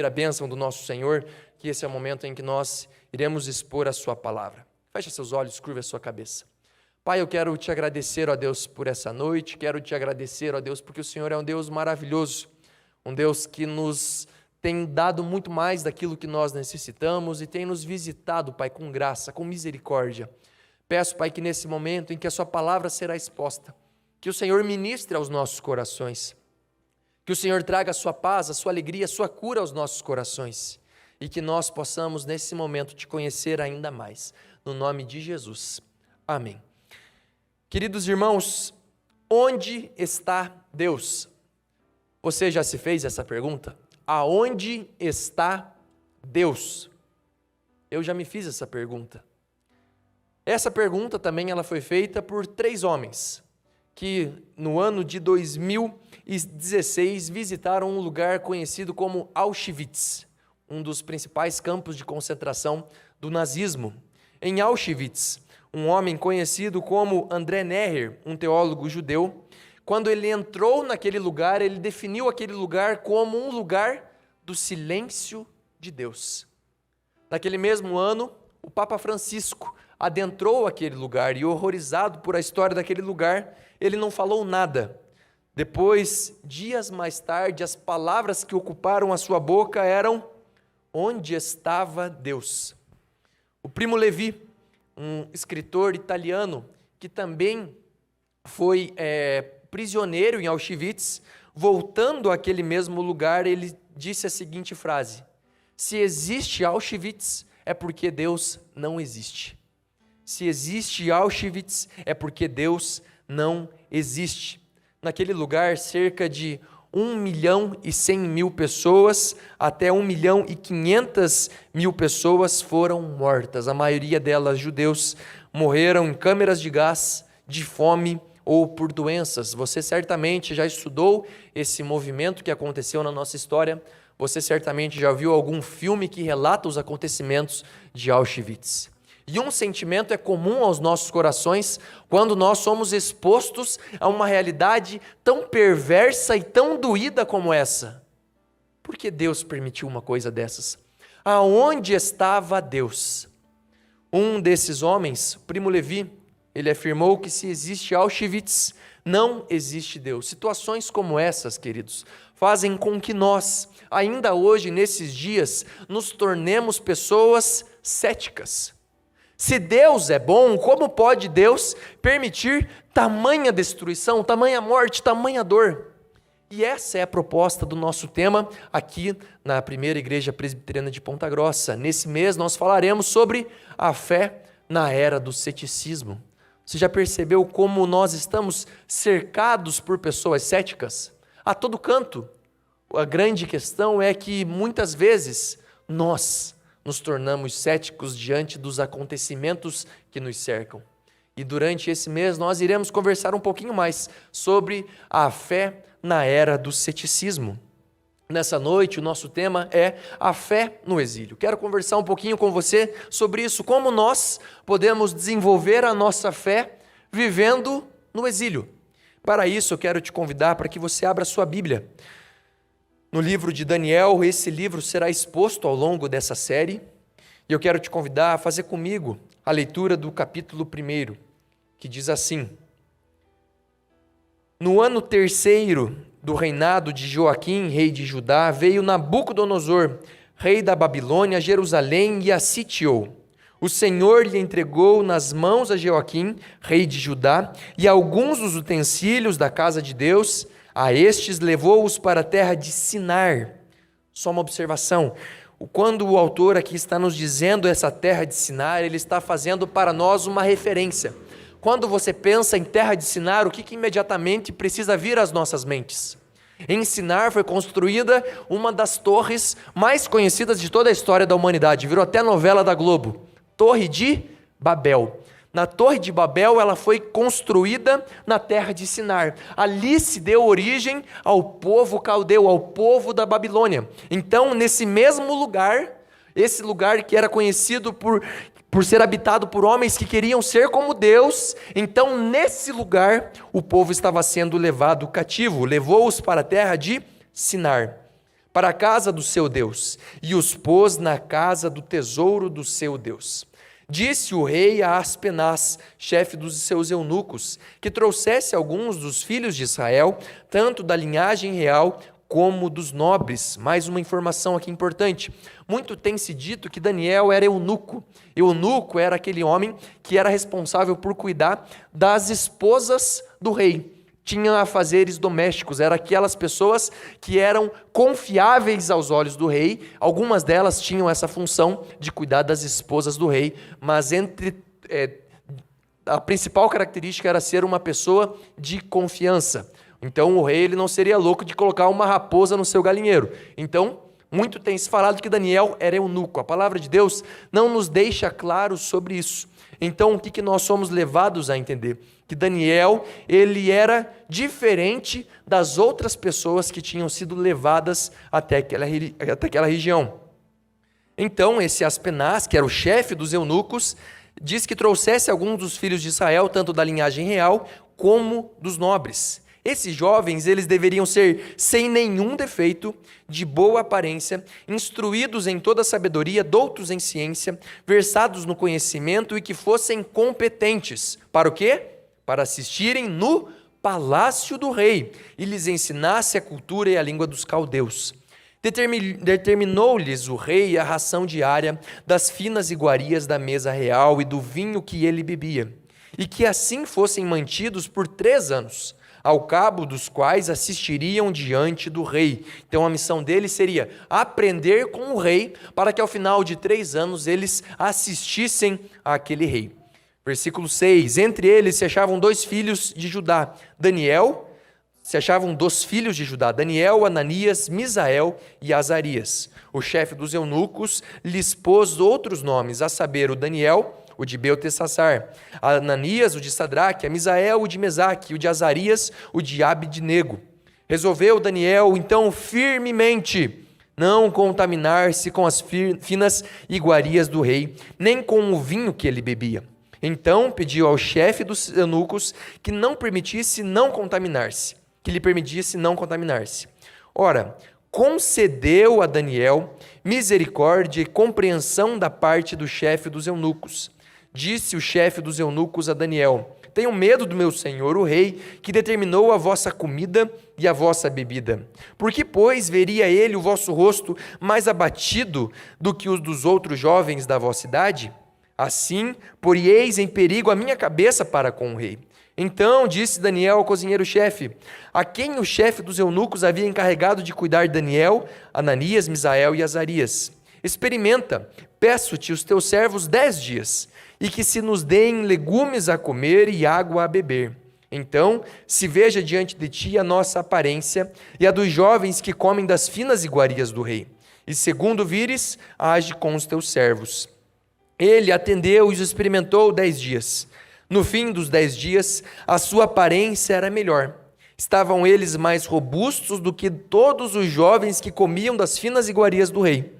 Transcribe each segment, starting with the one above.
a bênção do nosso Senhor, que esse é o momento em que nós iremos expor a sua palavra. Feche seus olhos, curva a sua cabeça. Pai, eu quero te agradecer, ó Deus, por essa noite, quero te agradecer, ó Deus, porque o Senhor é um Deus maravilhoso, um Deus que nos tem dado muito mais daquilo que nós necessitamos e tem nos visitado, Pai, com graça, com misericórdia. Peço, Pai, que nesse momento em que a sua palavra será exposta, que o Senhor ministre aos nossos corações, que o Senhor traga a sua paz, a sua alegria, a sua cura aos nossos corações e que nós possamos nesse momento te conhecer ainda mais, no nome de Jesus. Amém. Queridos irmãos, onde está Deus? Você já se fez essa pergunta? Aonde está Deus? Eu já me fiz essa pergunta. Essa pergunta também ela foi feita por 3 homens que no ano de 2016 visitaram um lugar conhecido como Auschwitz, um dos principais campos de concentração do nazismo. Em Auschwitz, um homem conhecido como André Neher, um teólogo judeu, quando ele entrou naquele lugar, ele definiu aquele lugar como um lugar do silêncio de Deus. Naquele mesmo ano, o Papa Francisco adentrou aquele lugar e, horrorizado por a história daquele lugar, ele não falou nada. Depois, dias mais tarde, as palavras que ocuparam a sua boca eram: onde estava Deus? O Primo Levi, um escritor italiano que também foi prisioneiro em Auschwitz, voltando àquele mesmo lugar, ele disse a seguinte frase: se existe Auschwitz, é porque Deus não existe. Se existe Auschwitz, é porque Deus não existe. Naquele lugar, cerca de 1.100.000 pessoas, até 1.500.000 pessoas foram mortas. A maioria delas judeus, morreram em câmeras de gás, de fome ou por doenças. Você certamente já estudou esse movimento que aconteceu na nossa história. Você certamente já viu algum filme que relata os acontecimentos de Auschwitz. E um sentimento é comum aos nossos corações quando nós somos expostos a uma realidade tão perversa e tão doída como essa. Por que Deus permitiu uma coisa dessas? Aonde estava Deus? Um desses homens, Primo Levi, ele afirmou que se existe Auschwitz, não existe Deus. Situações como essas, queridos, fazem com que nós, ainda hoje, nesses dias, nos tornemos pessoas céticas. Se Deus é bom, como pode Deus permitir tamanha destruição, tamanha morte, tamanha dor? E essa é a proposta do nosso tema aqui na Primeira Igreja Presbiteriana de Ponta Grossa. Nesse mês nós falaremos sobre a fé na era do ceticismo. Você já percebeu como nós estamos cercados por pessoas céticas? A todo canto. A grande questão é que muitas vezes nós nos tornamos céticos diante dos acontecimentos que nos cercam. E durante esse mês nós iremos conversar um pouquinho mais sobre a fé na era do ceticismo. Nessa noite o nosso tema é a fé no exílio. Quero conversar um pouquinho com você sobre isso, como nós podemos desenvolver a nossa fé vivendo no exílio. Para isso eu quero te convidar para que você abra sua Bíblia. No livro de Daniel, esse livro será exposto ao longo dessa série, e eu quero te convidar a fazer comigo a leitura do capítulo 1, que diz assim: no ano 3º do reinado de Joaquim, rei de Judá, veio Nabucodonosor, rei da Babilônia, a Jerusalém e a sitiou. O Senhor lhe entregou nas mãos a Joaquim, rei de Judá, e alguns dos utensílios da casa de Deus. A estes levou-os para a terra de Sinar. Só uma observação. Quando o autor aqui está nos dizendo essa terra de Sinar, ele está fazendo para nós uma referência. Quando você pensa em terra de Sinar, o que imediatamente precisa vir às nossas mentes? Em Sinar foi construída uma das torres mais conhecidas de toda a história da humanidade. Virou até novela da Globo. Torre de Babel. Na Torre de Babel, ela foi construída na terra de Sinar. Ali se deu origem ao povo caldeu, ao povo da Babilônia. Então, nesse mesmo lugar, esse lugar que era conhecido por ser habitado por homens que queriam ser como Deus, então, nesse lugar, o povo estava sendo levado cativo. Levou-os para a terra de Sinar. para a casa do seu Deus, e os pôs na casa do tesouro do seu Deus. Disse o rei a Aspenaz, chefe dos seus eunucos, que trouxesse alguns dos filhos de Israel, tanto da linhagem real como dos nobres. Mais uma informação aqui importante. Muito tem se dito que Daniel era eunuco. Eunuco era aquele homem que era responsável por cuidar das esposas do rei. Tinha afazeres domésticos, eram aquelas pessoas que eram confiáveis aos olhos do rei. Algumas delas tinham essa função de cuidar das esposas do rei, mas a principal característica era ser uma pessoa de confiança. Então o rei ele não seria louco de colocar uma raposa no seu galinheiro. Então, muito tem se falado que Daniel era eunuco. A palavra de Deus não nos deixa claro sobre isso. Então, o que nós somos levados a entender? Que Daniel, ele era diferente das outras pessoas que tinham sido levadas até aquela região. Então, esse Aspenaz, que era o chefe dos eunucos, diz que trouxesse alguns dos filhos de Israel, tanto da linhagem real como dos nobres. Esses jovens, eles deveriam ser sem nenhum defeito, de boa aparência, instruídos em toda sabedoria, doutos em ciência, versados no conhecimento e que fossem competentes. Para o quê? Para assistirem no palácio do rei e lhes ensinasse a cultura e a língua dos caldeus. Determinou-lhes o rei a ração diária das finas iguarias da mesa real e do vinho que ele bebia, e que assim fossem mantidos por 3 anos, ao cabo dos quais assistiriam diante do rei. Então a missão deles seria aprender com o rei, para que ao final de 3 anos eles assistissem àquele rei. Versículo 6, entre eles se achavam 2 filhos de Judá, Daniel, Ananias, Misael e Azarias. O chefe dos eunucos lhes pôs outros nomes, a saber, o Daniel, o de Beltesassar, a Ananias, o de Sadraque, a Misael, o de Mesaque, o de Azarias, o de Abidnego. Resolveu Daniel, então, firmemente não contaminar-se com as finas iguarias do rei, nem com o vinho que ele bebia. Então pediu ao chefe dos eunucos que lhe permitisse não contaminar-se. Ora, concedeu a Daniel misericórdia e compreensão da parte do chefe dos eunucos. Disse o chefe dos eunucos a Daniel: tenham medo do meu senhor, o rei, que determinou a vossa comida e a vossa bebida. Por que, pois, veria ele o vosso rosto mais abatido do que os dos outros jovens da vossa idade? Assim, porieis em perigo a minha cabeça para com o rei. Então disse Daniel ao cozinheiro-chefe, a quem o chefe dos eunucos havia encarregado de cuidar de Daniel, Ananias, Misael e Azarias: experimenta, peço-te os teus servos 10 dias, e que se nos deem legumes a comer e água a beber. Então se veja diante de ti a nossa aparência e a dos jovens que comem das finas iguarias do rei. E segundo vires, age com os teus servos. Ele atendeu e os experimentou 10 dias. No fim dos 10 dias, a sua aparência era melhor. Estavam eles mais robustos do que todos os jovens que comiam das finas iguarias do rei.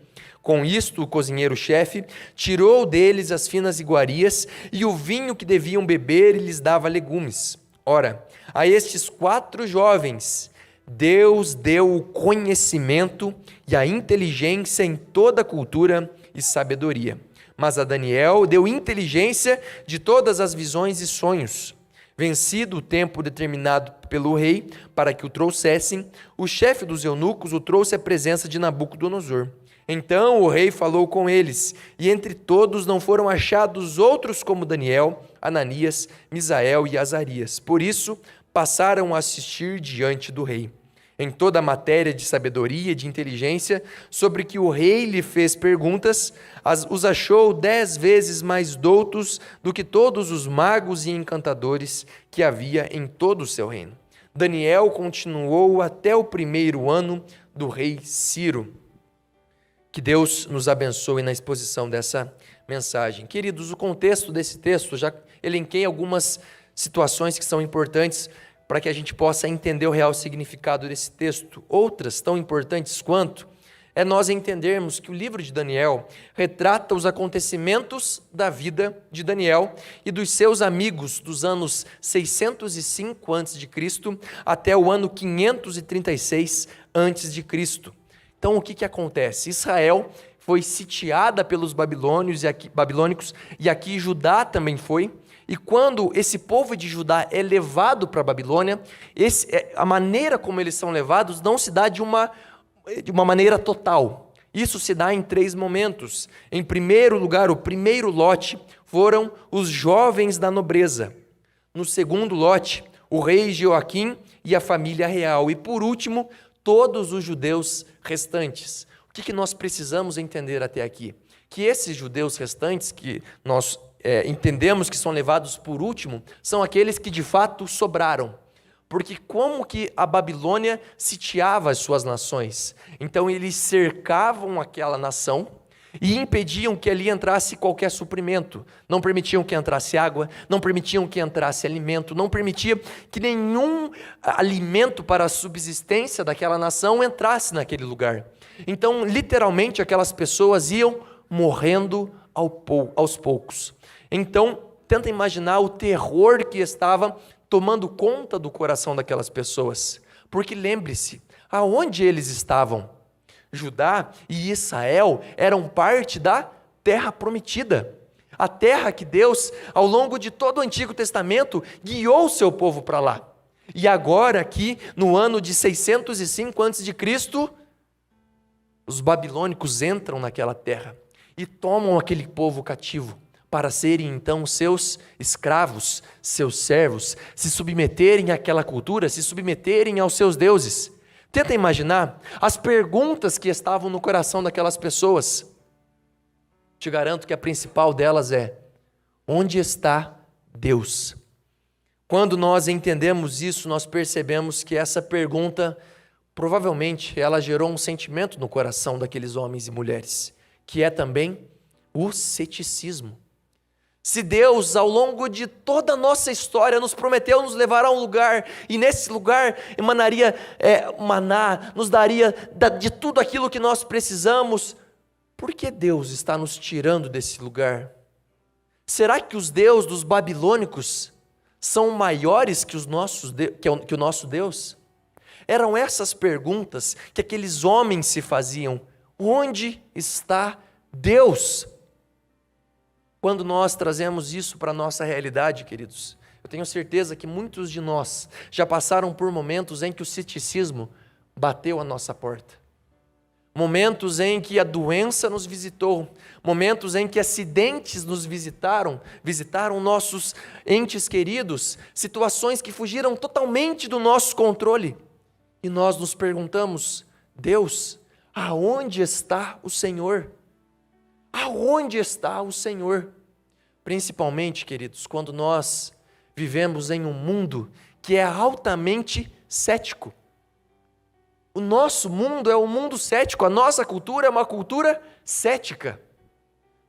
Com isto, o cozinheiro-chefe tirou deles as finas iguarias e o vinho que deviam beber e lhes dava legumes. Ora, a estes 4 jovens, Deus deu o conhecimento e a inteligência em toda a cultura e sabedoria. Mas a Daniel deu inteligência de todas as visões e sonhos. Vencido o tempo determinado pelo rei para que o trouxessem, o chefe dos eunucos o trouxe à presença de Nabucodonosor. Então o rei falou com eles, e entre todos não foram achados outros como Daniel, Ananias, Misael e Azarias. Por isso passaram a assistir diante do rei. Em toda a matéria de sabedoria e de inteligência, sobre que o rei lhe fez perguntas, os achou 10 vezes mais doutos do que todos os magos e encantadores que havia em todo o seu reino. Daniel continuou até o 1º ano do rei Ciro. Que Deus nos abençoe na exposição dessa mensagem. Queridos, o contexto desse texto, já elenquei algumas situações que são importantes para que a gente possa entender o real significado desse texto. Outras, tão importantes quanto, é nós entendermos que o livro de Daniel retrata os acontecimentos da vida de Daniel e dos seus amigos dos anos 605 a.C. até o ano 536 a.C. Então o que acontece? Israel foi sitiada pelos babilônicos e aqui Judá também foi. E quando esse povo de Judá é levado para a Babilônia, a maneira como eles são levados não se dá de uma maneira total. Isso se dá em 3 momentos. Em primeiro lugar, o primeiro lote foram os jovens da nobreza. No segundo lote, o rei Joaquim e a família real. E por último, todos os judeus restantes. O que nós precisamos entender até aqui? Que esses judeus restantes, que nós entendemos que são levados por último, são aqueles que de fato sobraram. Porque como que a Babilônia sitiava as suas nações? Então eles cercavam aquela nação e impediam que ali entrasse qualquer suprimento. Não permitiam que entrasse água, não permitiam que entrasse alimento, não permitiam que nenhum alimento para a subsistência daquela nação entrasse naquele lugar. Então, literalmente, aquelas pessoas iam morrendo aos poucos. Então, tenta imaginar o terror que estava tomando conta do coração daquelas pessoas. Porque lembre-se, aonde eles estavam? Judá e Israel eram parte da terra prometida. A terra que Deus, ao longo de todo o Antigo Testamento, guiou o seu povo para lá. E agora aqui, no ano de 605 a.C., os babilônicos entram naquela terra e tomam aquele povo cativo para serem então seus escravos, seus servos, se submeterem àquela cultura, se submeterem aos seus deuses. Tenta imaginar as perguntas que estavam no coração daquelas pessoas. Te garanto que a principal delas é: onde está Deus? Quando nós entendemos isso, nós percebemos que essa pergunta, provavelmente, ela gerou um sentimento no coração daqueles homens e mulheres, que é também o ceticismo. Se Deus, ao longo de toda a nossa história, nos prometeu nos levar a um lugar, e nesse lugar emanaria maná, nos daria de tudo aquilo que nós precisamos, por que Deus está nos tirando desse lugar? Será que os deuses dos babilônicos são maiores que o nosso Deus? Eram essas perguntas que aqueles homens se faziam. Onde está Deus? Quando nós trazemos isso para a nossa realidade, queridos, eu tenho certeza que muitos de nós já passaram por momentos em que o ceticismo bateu a nossa porta. Momentos em que a doença nos visitou, momentos em que acidentes nos visitaram nossos entes queridos, situações que fugiram totalmente do nosso controle. E nós nos perguntamos: Deus, aonde está o Senhor? Aonde está o Senhor? Principalmente, queridos, quando nós vivemos em um mundo que é altamente cético. O nosso mundo é um mundo cético, a nossa cultura é uma cultura cética.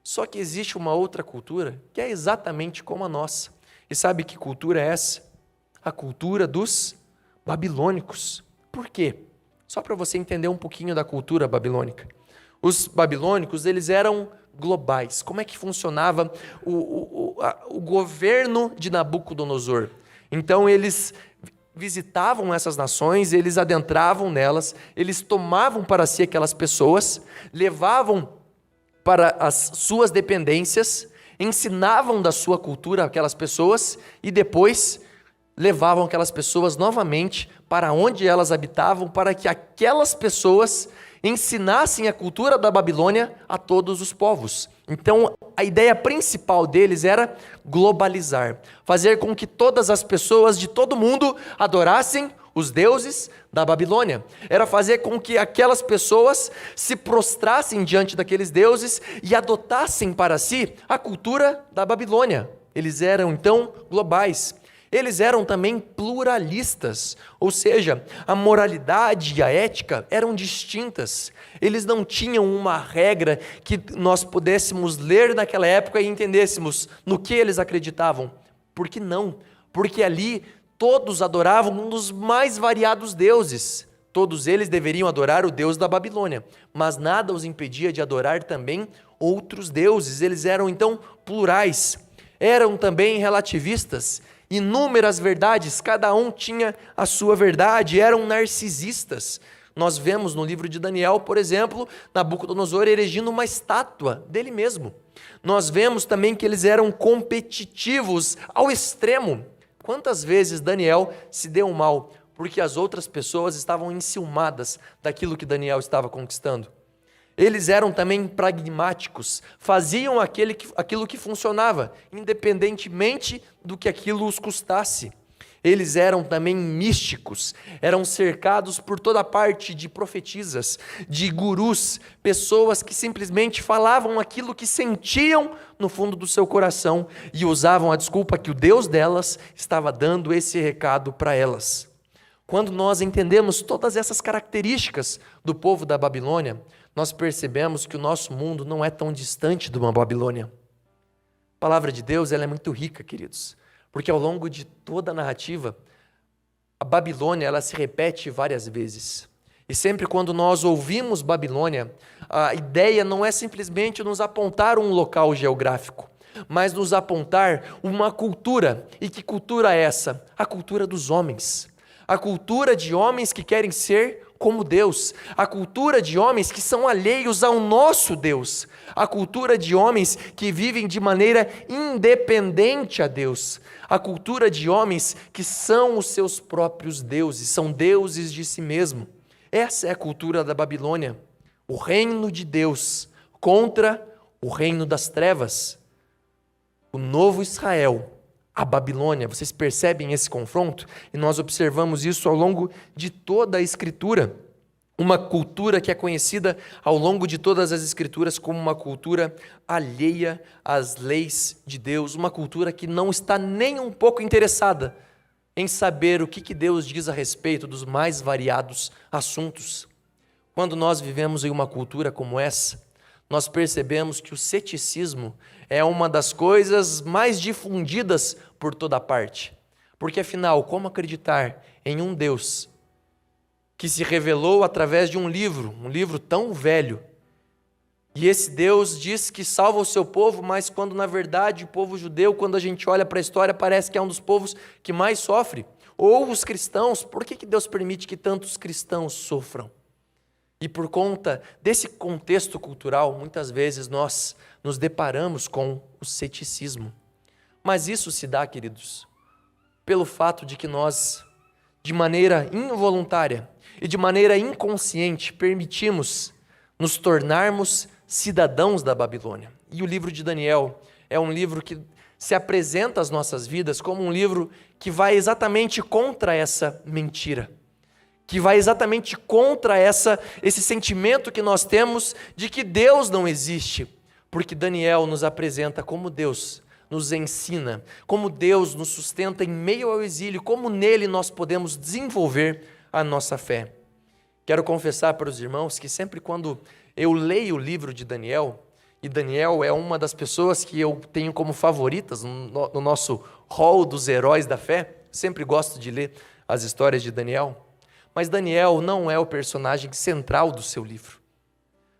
Só que existe uma outra cultura que é exatamente como a nossa. E sabe que cultura é essa? A cultura dos babilônicos. Por quê? Só para você entender um pouquinho da cultura babilônica. Os babilônicos, eles eram globais. Como é que funcionava o governo de Nabucodonosor? Então, eles visitavam essas nações, eles adentravam nelas, eles tomavam para si aquelas pessoas, levavam para as suas dependências, ensinavam da sua cultura aquelas pessoas e depois levavam aquelas pessoas novamente para onde elas habitavam, para que aquelas pessoas ensinassem a cultura da Babilônia a todos os povos. Então, a ideia principal deles era globalizar, fazer com que todas as pessoas de todo mundo adorassem os deuses da Babilônia. Era fazer com que aquelas pessoas se prostrassem diante daqueles deuses e adotassem para si a cultura da Babilônia. Eles eram, então, globais. Eles eram também pluralistas, ou seja, a moralidade e a ética eram distintas. Eles não tinham uma regra que nós pudéssemos ler naquela época e entendêssemos no que eles acreditavam. Por que não? Porque ali todos adoravam um dos mais variados deuses. Todos eles deveriam adorar o Deus da Babilônia, mas nada os impedia de adorar também outros deuses. Eles eram então plurais, eram também relativistas. Inúmeras verdades, cada um tinha a sua verdade, eram narcisistas. Nós vemos no livro de Daniel, por exemplo, Nabucodonosor erigindo uma estátua dele mesmo. Nós vemos também que eles eram competitivos ao extremo. Quantas vezes Daniel se deu mal porque as outras pessoas estavam enciumadas daquilo que Daniel estava conquistando? Eles eram também pragmáticos, faziam aquilo que funcionava, independentemente do que aquilo os custasse. Eles eram também místicos, eram cercados por toda parte de profetisas, de gurus, pessoas que simplesmente falavam aquilo que sentiam no fundo do seu coração e usavam a desculpa que o Deus delas estava dando esse recado para elas. Quando nós entendemos todas essas características do povo da Babilônia, nós percebemos que o nosso mundo não é tão distante de uma Babilônia. A palavra de Deus ela é muito rica, queridos, porque ao longo de toda a narrativa, a Babilônia ela se repete várias vezes. E sempre quando nós ouvimos Babilônia, a ideia não é simplesmente nos apontar um local geográfico, mas nos apontar uma cultura. E que cultura é essa? A cultura dos homens. A cultura de homens que querem ser como Deus, a cultura de homens que são alheios ao nosso Deus, a cultura de homens que vivem de maneira independente a Deus, a cultura de homens que são os seus próprios deuses, são deuses de si mesmo. Essa é a cultura da Babilônia, o reino de Deus contra o reino das trevas, o novo Israel, a Babilônia. Vocês percebem esse confronto? E nós observamos isso ao longo de toda a Escritura. Uma cultura que é conhecida ao longo de todas as Escrituras como uma cultura alheia às leis de Deus, uma cultura que não está nem um pouco interessada em saber o que Deus diz a respeito dos mais variados assuntos. Quando nós vivemos em uma cultura como essa, nós percebemos que o ceticismo é uma das coisas mais difundidas por toda parte. Porque afinal, como acreditar em um Deus que se revelou através de um livro tão velho, e esse Deus diz que salva o seu povo, mas quando na verdade o povo judeu, quando a gente olha para a história, parece que é um dos povos que mais sofre? Ou os cristãos, por que Deus permite que tantos cristãos sofram? E por conta desse contexto cultural, muitas vezes nós nos deparamos com o ceticismo. Mas isso se dá, queridos, pelo fato de que nós, de maneira involuntária e de maneira inconsciente, permitimos nos tornarmos cidadãos da Babilônia. E o livro de Daniel é um livro que se apresenta às nossas vidas como um livro que vai exatamente contra essa mentira, que vai exatamente contra esse sentimento que nós temos de que Deus não existe, porque Daniel nos apresenta como Deus nos ensina, como Deus nos sustenta em meio ao exílio, como nele nós podemos desenvolver a nossa fé. Quero confessar para os irmãos que sempre quando eu leio o livro de Daniel, e Daniel é uma das pessoas que eu tenho como favoritas no nosso hall dos heróis da fé, sempre gosto de ler as histórias de Daniel, mas Daniel não é o personagem central do seu livro.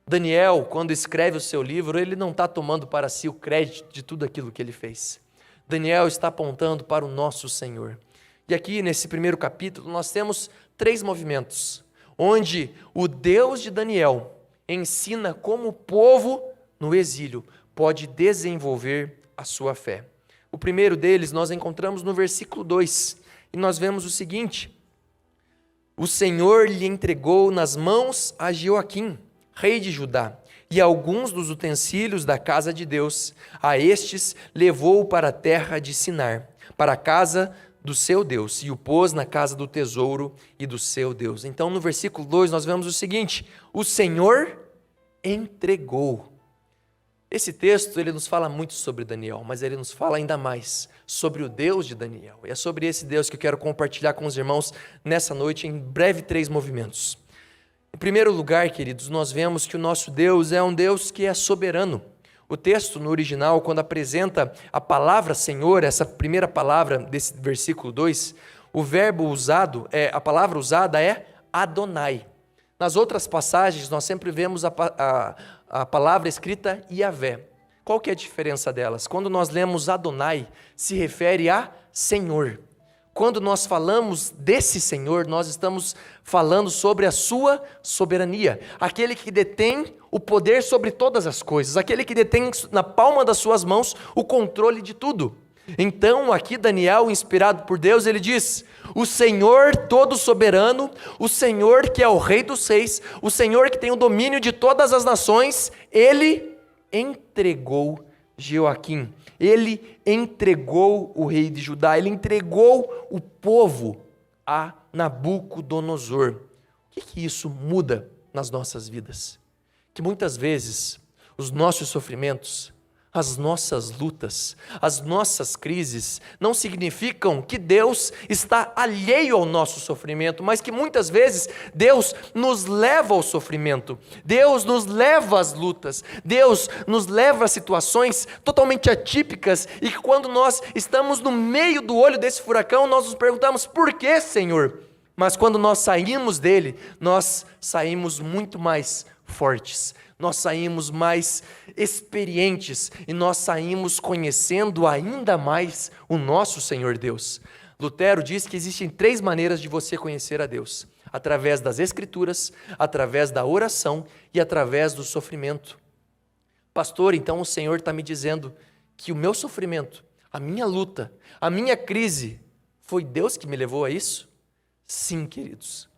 Daniel, quando escreve o seu livro, ele não está tomando para si o crédito de tudo aquilo que ele fez. Daniel está apontando para o nosso Senhor. E aqui, nesse primeiro capítulo, nós temos 3 movimentos, onde o Deus de Daniel ensina como o povo no exílio pode desenvolver a sua fé. O primeiro deles nós encontramos no versículo 2, e nós vemos o seguinte: o Senhor lhe entregou nas mãos a Jeoaquim, rei de Judá, e alguns dos utensílios da casa de Deus. A estes levou para a terra de Sinar, para a casa do seu Deus, e o pôs na casa do tesouro e do seu Deus. Então, no versículo 2, nós vemos o seguinte: o Senhor entregou. Esse texto, ele nos fala muito sobre Daniel, mas ele nos fala ainda mais sobre o Deus de Daniel. E é sobre esse Deus que eu quero compartilhar com os irmãos nessa noite, em breve 3 movimentos. Em primeiro lugar, queridos, nós vemos que o nosso Deus é um Deus que é soberano. O texto no original, quando apresenta a palavra Senhor, essa primeira palavra desse versículo 2, o verbo usado, a palavra usada é Adonai. Nas outras passagens, nós sempre vemos a palavra escrita Yavé. Qual que é a diferença delas? Quando nós lemos Adonai, se refere a Senhor. quando nós falamos desse Senhor, nós estamos falando sobre a sua soberania, aquele que detém o poder sobre todas as coisas, aquele que detém na palma das suas mãos o controle de tudo. Então, aqui Daniel, inspirado por Deus, ele diz: o Senhor todo soberano, o Senhor que é o Rei dos Reis, o Senhor que tem o domínio de todas as nações, ele entregou Jeoaquim, ele entregou o rei de Judá, ele entregou o povo a Nabucodonosor. O que isso muda nas nossas vidas? Que muitas vezes os nossos sofrimentos, as nossas lutas, as nossas crises não significam que Deus está alheio ao nosso sofrimento, mas que muitas vezes Deus nos leva ao sofrimento, Deus nos leva às lutas, Deus nos leva a situações totalmente atípicas e que quando nós estamos no meio do olho desse furacão, nós nos perguntamos: por que, Senhor? Mas quando nós saímos dele, nós saímos muito mais fortes, nós saímos mais experientes e nós saímos conhecendo ainda mais o nosso Senhor Deus. Lutero diz que existem 3 maneiras de você conhecer a Deus: através das Escrituras, através da oração e através do sofrimento. Pastor, então o Senhor está me dizendo que o meu sofrimento, a minha luta, a minha crise, foi Deus que me levou a isso? Sim, queridos.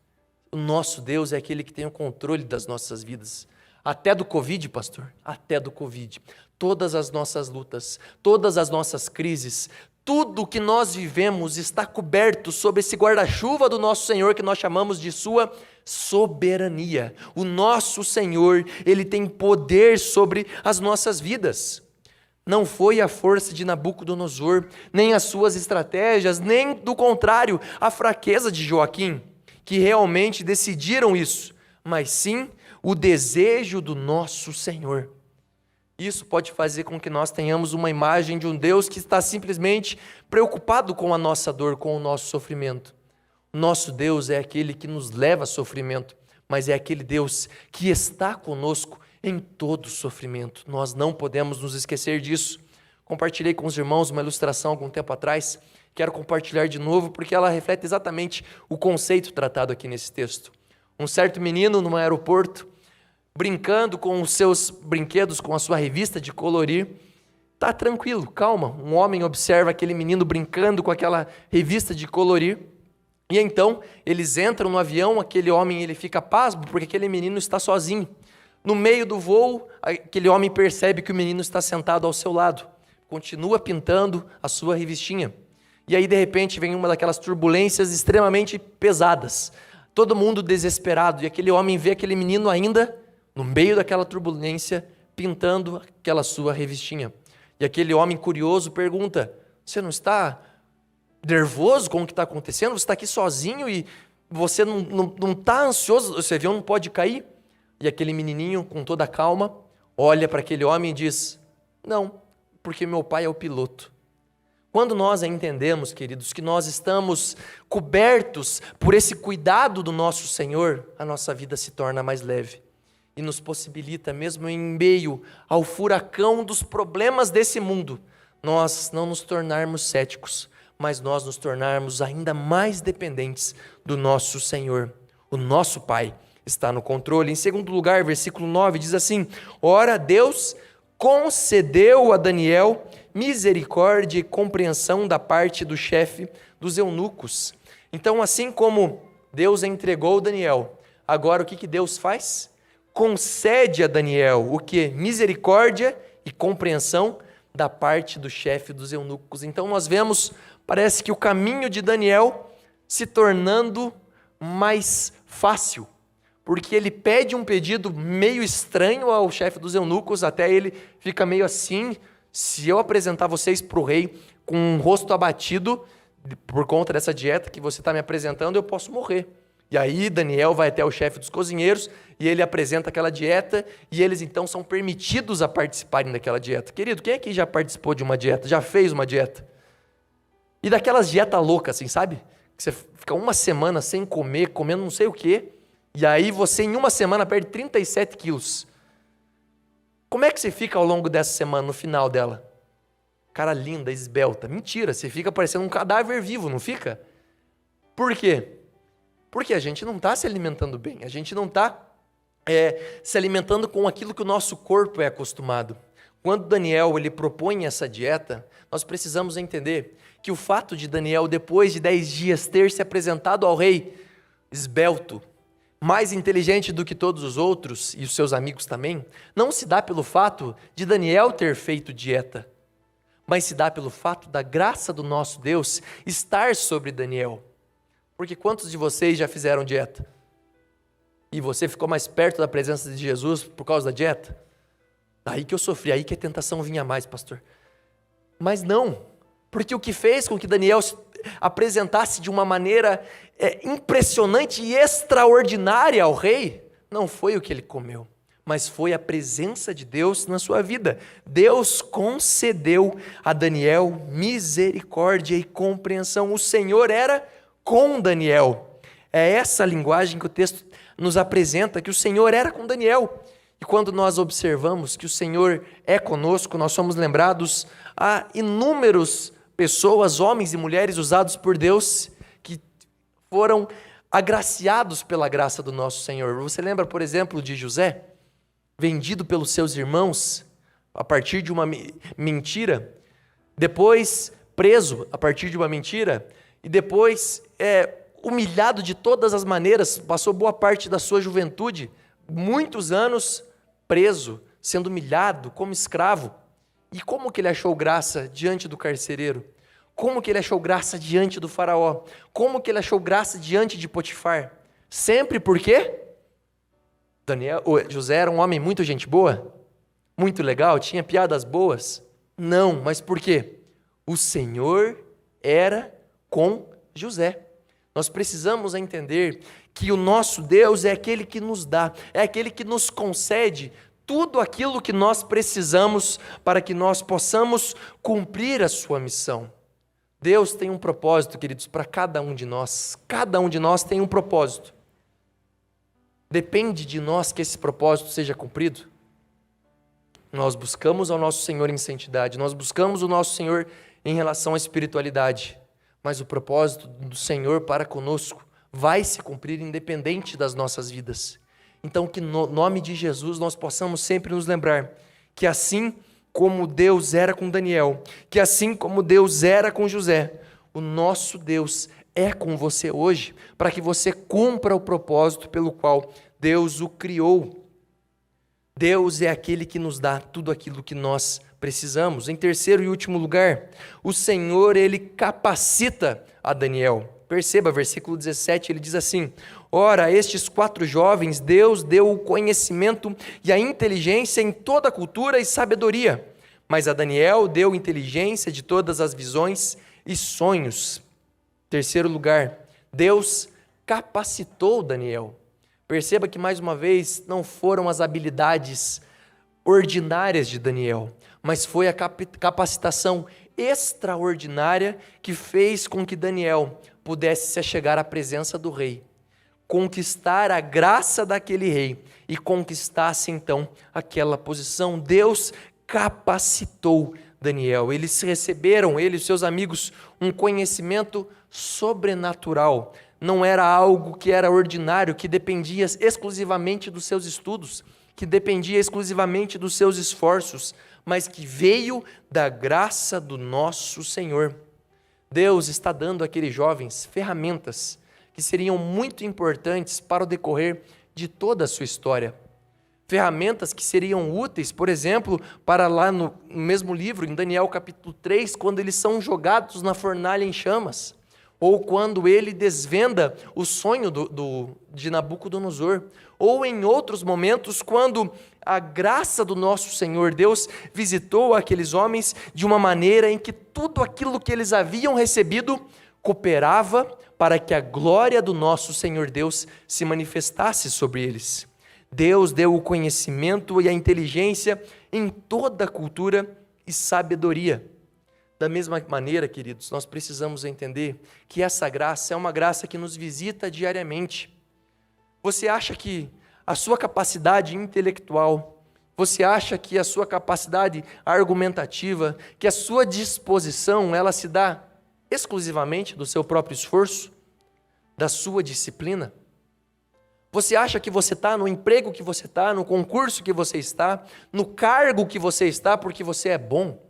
O nosso Deus é aquele que tem o controle das nossas vidas. Até do Covid, pastor, até do Covid. Todas as nossas lutas, todas as nossas crises, tudo o que nós vivemos está coberto sob esse guarda-chuva do nosso Senhor, que nós chamamos de sua soberania. O nosso Senhor, ele tem poder sobre as nossas vidas. Não foi a força de Nabucodonosor, nem as suas estratégias, nem, do contrário, a fraqueza de Joaquim, que realmente decidiram isso, mas sim o desejo do nosso Senhor. Isso pode fazer com que nós tenhamos uma imagem de um Deus que está simplesmente preocupado com a nossa dor, com o nosso sofrimento. O nosso Deus é aquele que nos leva a sofrimento, mas é aquele Deus que está conosco em todo sofrimento. Nós não podemos nos esquecer disso. Compartilhei com os irmãos uma ilustração algum tempo atrás, quero compartilhar de novo porque ela reflete exatamente o conceito tratado aqui nesse texto. Um certo menino num aeroporto, brincando com os seus brinquedos, com a sua revista de colorir, está tranquilo, calma. Um homem observa aquele menino brincando com aquela revista de colorir, e então eles entram no avião, aquele homem ele fica pasmo porque aquele menino está sozinho. No meio do voo, aquele homem percebe que o menino está sentado ao seu lado, continua pintando a sua revistinha. E aí, de repente, vem uma daquelas turbulências extremamente pesadas. Todo mundo desesperado, e aquele homem vê aquele menino ainda no meio daquela turbulência, pintando aquela sua revistinha. E aquele homem curioso pergunta: você não está nervoso com o que está acontecendo? Você está aqui sozinho e você não está ansioso? Esse avião não pode cair? E aquele menininho, com toda a calma, olha para aquele homem e diz: não, porque meu pai é o piloto. Quando nós entendemos, queridos, que nós estamos cobertos por esse cuidado do nosso Senhor, a nossa vida se torna mais leve e nos possibilita, mesmo em meio ao furacão dos problemas desse mundo, nós não nos tornarmos céticos, mas nós nos tornarmos ainda mais dependentes do nosso Senhor. O nosso Pai está no controle. Em segundo lugar, versículo 9 diz assim: ora, Deus concedeu a Daniel misericórdia e compreensão da parte do chefe dos eunucos. Então, assim como Deus entregou Daniel, agora o que Deus faz? Concede a Daniel o que? Misericórdia e compreensão da parte do chefe dos eunucos. Então nós vemos, parece que o caminho de Daniel se tornando mais fácil, porque ele pede um pedido meio estranho ao chefe dos eunucos, até ele fica meio assim: se eu apresentar vocês para o rei com um rosto abatido por conta dessa dieta que você está me apresentando, eu posso morrer. E aí Daniel vai até o chefe dos cozinheiros e ele apresenta aquela dieta e eles então são permitidos a participarem daquela dieta. Querido, quem aqui já participou de uma dieta, já fez uma dieta? E daquelas dietas loucas, assim, sabe? Que você fica uma semana sem comer, comendo não sei o quê, e aí você em uma semana perde 37 quilos. Como é que você fica ao longo dessa semana, no final dela? cara linda, esbelta. Mentira, você fica parecendo um cadáver vivo, não fica? Por quê? Porque a gente não está se alimentando bem, a gente não está se alimentando com aquilo que o nosso corpo é acostumado. Quando Daniel ele propõe essa dieta, nós precisamos entender que o fato de Daniel, depois de 10 dias, ter se apresentado ao rei esbelto, mais inteligente do que todos os outros, e os seus amigos também, não se dá pelo fato de Daniel ter feito dieta, mas se dá pelo fato da graça do nosso Deus estar sobre Daniel. Porque quantos de vocês já fizeram dieta? E você ficou mais perto da presença de Jesus por causa da dieta? Daí que eu sofri, aí que a tentação vinha mais, pastor. Mas não, porque o que fez com que Daniel se apresentasse de uma maneira impressionante e extraordinária ao rei, não foi o que ele comeu, mas foi a presença de Deus na sua vida. Deus concedeu a Daniel misericórdia e compreensão. O Senhor era com Daniel. É essa linguagem que o texto nos apresenta, que o Senhor era com Daniel. E quando nós observamos que o Senhor é conosco, nós somos lembrados a inúmeras pessoas, homens e mulheres usados por Deus, que foram agraciados pela graça do nosso Senhor. Você lembra, por exemplo, de José, vendido pelos seus irmãos a partir de uma mentira, depois preso a partir de uma mentira, e depois humilhado de todas as maneiras, passou boa parte da sua juventude, muitos anos preso, sendo humilhado como escravo. E como que ele achou graça diante do carcereiro? Como que ele achou graça diante do faraó? Como que ele achou graça diante de Potifar? Sempre por quê? José era um homem muito gente boa? Muito legal? Tinha piadas boas? Não, mas por quê? O Senhor era com José. Nós precisamos entender que o nosso Deus é aquele que nos dá, é aquele que nos concede tudo aquilo que nós precisamos para que nós possamos cumprir a sua missão. Deus tem um propósito, queridos, para cada um de nós. Cada um de nós tem um propósito. Depende de nós que esse propósito seja cumprido. Nós buscamos ao nosso Senhor em santidade, nós buscamos o nosso Senhor em relação à espiritualidade, mas o propósito do Senhor para conosco vai se cumprir independente das nossas vidas. Então, que no nome de Jesus nós possamos sempre nos lembrar que assim como Deus era com Daniel, que assim como Deus era com José, o nosso Deus é com você hoje, para que você cumpra o propósito pelo qual Deus o criou. Deus é aquele que nos dá tudo aquilo que nós precisamos. Em terceiro e último lugar, o Senhor, ele capacita a Daniel. Perceba, versículo 17, ele diz assim: ora, a estes 4 jovens, Deus deu o conhecimento e a inteligência em toda a cultura e sabedoria, mas a Daniel deu inteligência de todas as visões e sonhos. Terceiro lugar, Deus capacitou Daniel. Perceba que, mais uma vez, não foram as habilidades ordinárias de Daniel, mas foi a capacitação extraordinária que fez com que Daniel pudesse se achegar à presença do rei, conquistar a graça daquele rei e conquistasse então aquela posição. Deus capacitou Daniel. Eles receberam, ele e seus amigos, um conhecimento sobrenatural. Não era algo que era ordinário, que dependia exclusivamente dos seus estudos, que dependia exclusivamente dos seus esforços, mas que veio da graça do nosso Senhor. Deus está dando àqueles jovens ferramentas que seriam muito importantes para o decorrer de toda a sua história. Ferramentas que seriam úteis, por exemplo, para lá no mesmo livro, em Daniel capítulo 3, quando eles são jogados na fornalha em chamas, ou quando ele desvenda o sonho de Nabucodonosor, ou em outros momentos, quando a graça do nosso Senhor Deus visitou aqueles homens de uma maneira em que tudo aquilo que eles haviam recebido cooperava para que a glória do nosso Senhor Deus se manifestasse sobre eles. Deus deu o conhecimento e a inteligência em toda a cultura e sabedoria. Da mesma maneira, queridos, nós precisamos entender que essa graça é uma graça que nos visita diariamente. Você acha que a sua capacidade intelectual Você acha que a sua capacidade argumentativa, que a sua disposição, ela se dá exclusivamente do seu próprio esforço, da sua disciplina? Você acha que você está no emprego que você está, no concurso que você está, no cargo que você está, porque você é bom?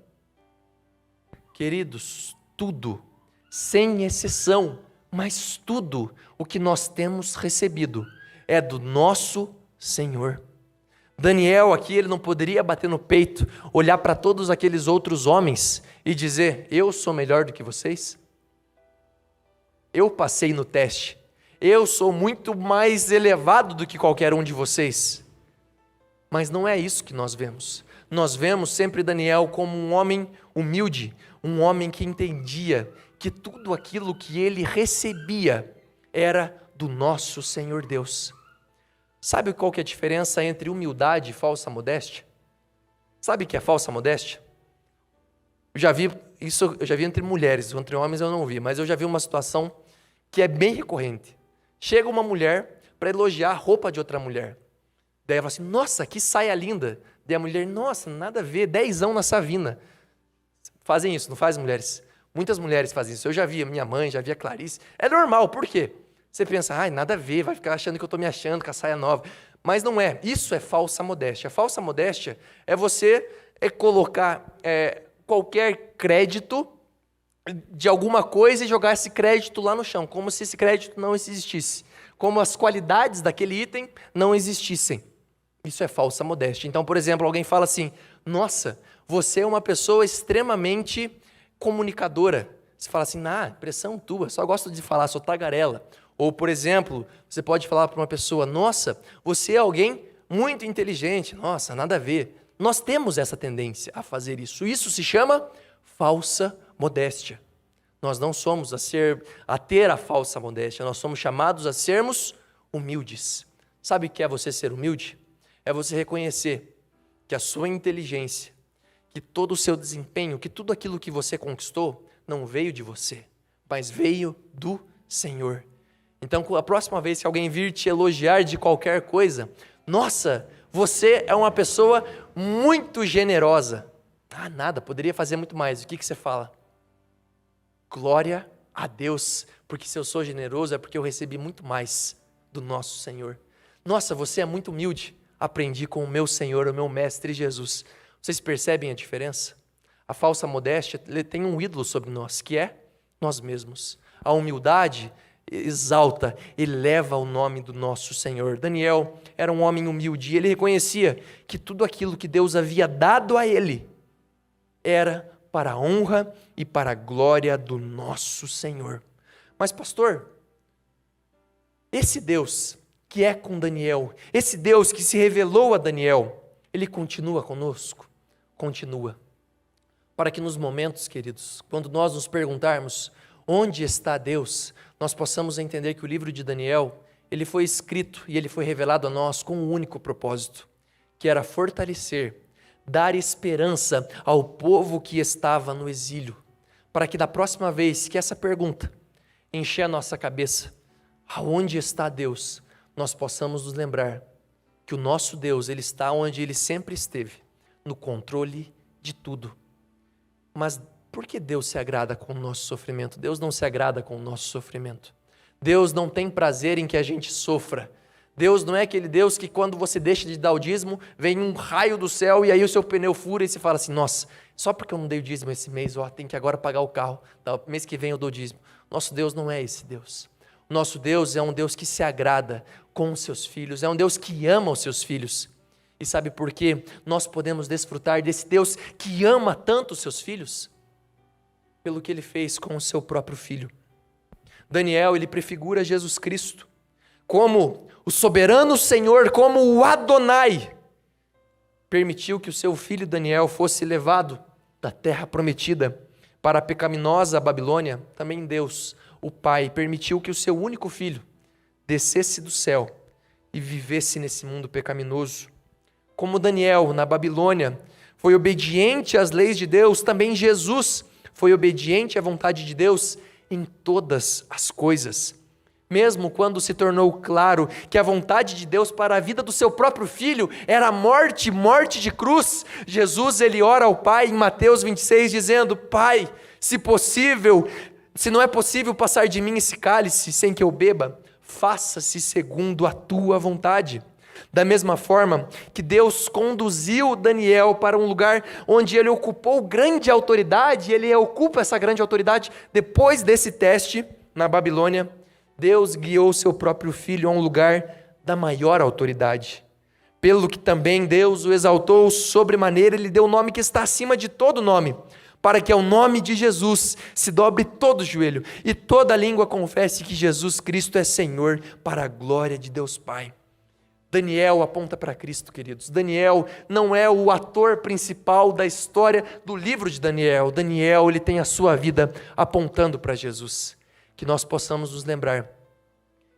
Queridos, tudo, sem exceção, mas tudo o que nós temos recebido é do nosso Senhor. Daniel aqui, ele não poderia bater no peito, olhar para todos aqueles outros homens e dizer: eu sou melhor do que vocês? Eu passei no teste, eu sou muito mais elevado do que qualquer um de vocês. Mas não é isso que nós vemos. Nós vemos sempre Daniel como um homem humilde, um homem que entendia que tudo aquilo que ele recebia era do nosso Senhor Deus. Sabe qual que é a diferença entre humildade e falsa modéstia? Sabe o que é falsa modéstia? Eu já vi entre mulheres, entre homens eu não vi, mas eu já vi uma situação que é bem recorrente. Chega uma mulher para elogiar a roupa de outra mulher. Daí ela fala assim: nossa, que saia linda. Daí a mulher: nossa, nada a ver, 10ão na Savina. Fazem isso, não fazem, mulheres? Muitas mulheres fazem isso. Eu já vi a minha mãe, já vi a Clarice. É normal, por quê? Você pensa: ai, nada a ver, vai ficar achando que eu estou me achando com a saia nova. Mas não é. Isso é falsa modéstia. A falsa modéstia é você colocar qualquer crédito de alguma coisa e jogar esse crédito lá no chão, como se esse crédito não existisse, como as qualidades daquele item não existissem. Isso é falsa modéstia. Então, por exemplo, alguém fala assim: nossa, você é uma pessoa extremamente comunicadora. Você fala assim: impressão tua, só gosto de falar, sou tagarela. Ou, por exemplo, você pode falar para uma pessoa: nossa, você é alguém muito inteligente. Nossa, nada a ver. Nós temos essa tendência a fazer isso. Isso se chama falsa modéstia. Nós não somos a ter a falsa modéstia, nós somos chamados a sermos humildes. Sabe o que é você ser humilde? É você reconhecer que a sua inteligência, que todo o seu desempenho, que tudo aquilo que você conquistou, não veio de você, mas veio do Senhor. Então, a próxima vez que alguém vir te elogiar de qualquer coisa: nossa, você é uma pessoa muito generosa. Nada, poderia fazer muito mais. O que você fala? Glória a Deus, porque se eu sou generoso é porque eu recebi muito mais do nosso Senhor. Nossa, você é muito humilde. Aprendi com o meu Senhor, o meu Mestre Jesus. Vocês percebem a diferença? A falsa modéstia tem um ídolo sobre nós, que é nós mesmos. A humildade exalta, eleva o nome do nosso Senhor. Daniel era um homem humilde e ele reconhecia que tudo aquilo que Deus havia dado a ele era para a honra e para a glória do nosso Senhor. Mas, pastor, esse Deus que é com Daniel, esse Deus que se revelou a Daniel, ele continua conosco? Continua. Para que nos momentos, queridos, quando nós nos perguntarmos onde está Deus, nós possamos entender que o livro de Daniel, ele foi escrito e ele foi revelado a nós com um único propósito, que era fortalecer, dar esperança ao povo que estava no exílio, para que da próxima vez que essa pergunta encher a nossa cabeça, aonde está Deus, nós possamos nos lembrar que o nosso Deus, ele está onde ele sempre esteve, no controle de tudo. Mas por que Deus se agrada com o nosso sofrimento? Deus não se agrada com o nosso sofrimento. Deus não tem prazer em que a gente sofra. Deus não é aquele Deus que quando você deixa de dar o dízimo, vem um raio do céu e aí o seu pneu fura e você fala assim: nossa, só porque eu não dei o dízimo esse mês, tem que agora pagar o carro, mês que vem eu dou o dízimo. Nosso Deus não é esse Deus. O nosso Deus é um Deus que se agrada com os seus filhos, é um Deus que ama os seus filhos. E sabe por quê? Nós podemos desfrutar desse Deus que ama tanto os seus filhos? Pelo que ele fez com o seu próprio filho. Daniel, ele prefigura Jesus Cristo como o soberano Senhor, como o Adonai, permitiu que o seu filho Daniel fosse levado da terra prometida para a pecaminosa Babilônia. Também Deus, o Pai, permitiu que o seu único filho descesse do céu e vivesse nesse mundo pecaminoso. Como Daniel, na Babilônia, foi obediente às leis de Deus, também Jesus foi obediente à vontade de Deus em todas as coisas. Mesmo quando se tornou claro que a vontade de Deus para a vida do seu próprio filho era morte, morte de cruz, Jesus ele ora ao Pai em Mateus 26 dizendo: Pai, se possível, se não é possível passar de mim esse cálice sem que eu beba, faça-se segundo a tua vontade. Da mesma forma que Deus conduziu Daniel para um lugar onde ele ocupou grande autoridade, ele ocupa essa grande autoridade depois desse teste na Babilônia, Deus guiou seu próprio filho a um lugar da maior autoridade. Pelo que também Deus o exaltou sobremaneira, ele deu o nome que está acima de todo nome, para que ao nome de Jesus se dobre todo o joelho e toda língua confesse que Jesus Cristo é Senhor, para a glória de Deus Pai. Daniel aponta para Cristo, queridos. Daniel não é o ator principal da história do livro de Daniel. Daniel, ele tem a sua vida apontando para Jesus. Que nós possamos nos lembrar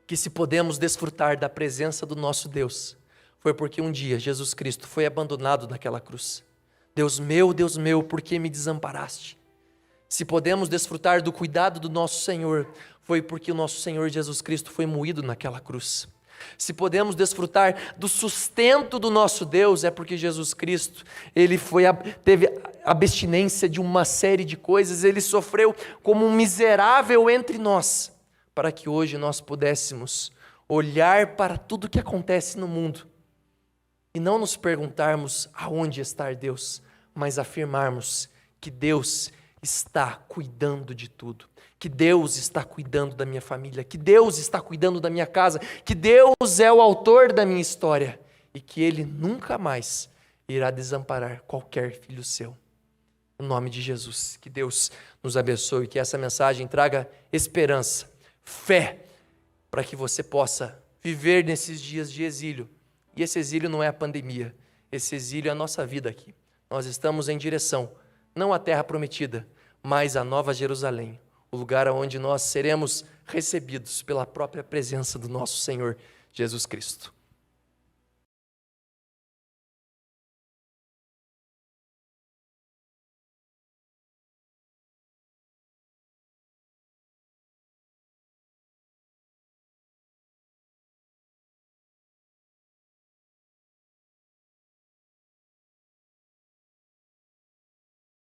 que se podemos desfrutar da presença do nosso Deus, foi porque um dia Jesus Cristo foi abandonado naquela cruz. Deus meu, por que me desamparaste? Se podemos desfrutar do cuidado do nosso Senhor, foi porque o nosso Senhor Jesus Cristo foi moído naquela cruz. Se podemos desfrutar do sustento do nosso Deus, é porque Jesus Cristo, ele teve abstinência de uma série de coisas, ele sofreu como um miserável entre nós, para que hoje nós pudéssemos olhar para tudo o que acontece no mundo e não nos perguntarmos aonde está Deus, mas afirmarmos que Deus está cuidando de tudo, que Deus está cuidando da minha família, que Deus está cuidando da minha casa, que Deus é o autor da minha história e que Ele nunca mais irá desamparar qualquer filho seu. Em nome de Jesus, que Deus nos abençoe, que essa mensagem traga esperança, fé, para que você possa viver nesses dias de exílio. E esse exílio não é a pandemia, esse exílio é a nossa vida aqui. Nós estamos em direção, não à terra prometida, mas à Nova Jerusalém, o lugar onde nós seremos recebidos pela própria presença do nosso Senhor Jesus Cristo.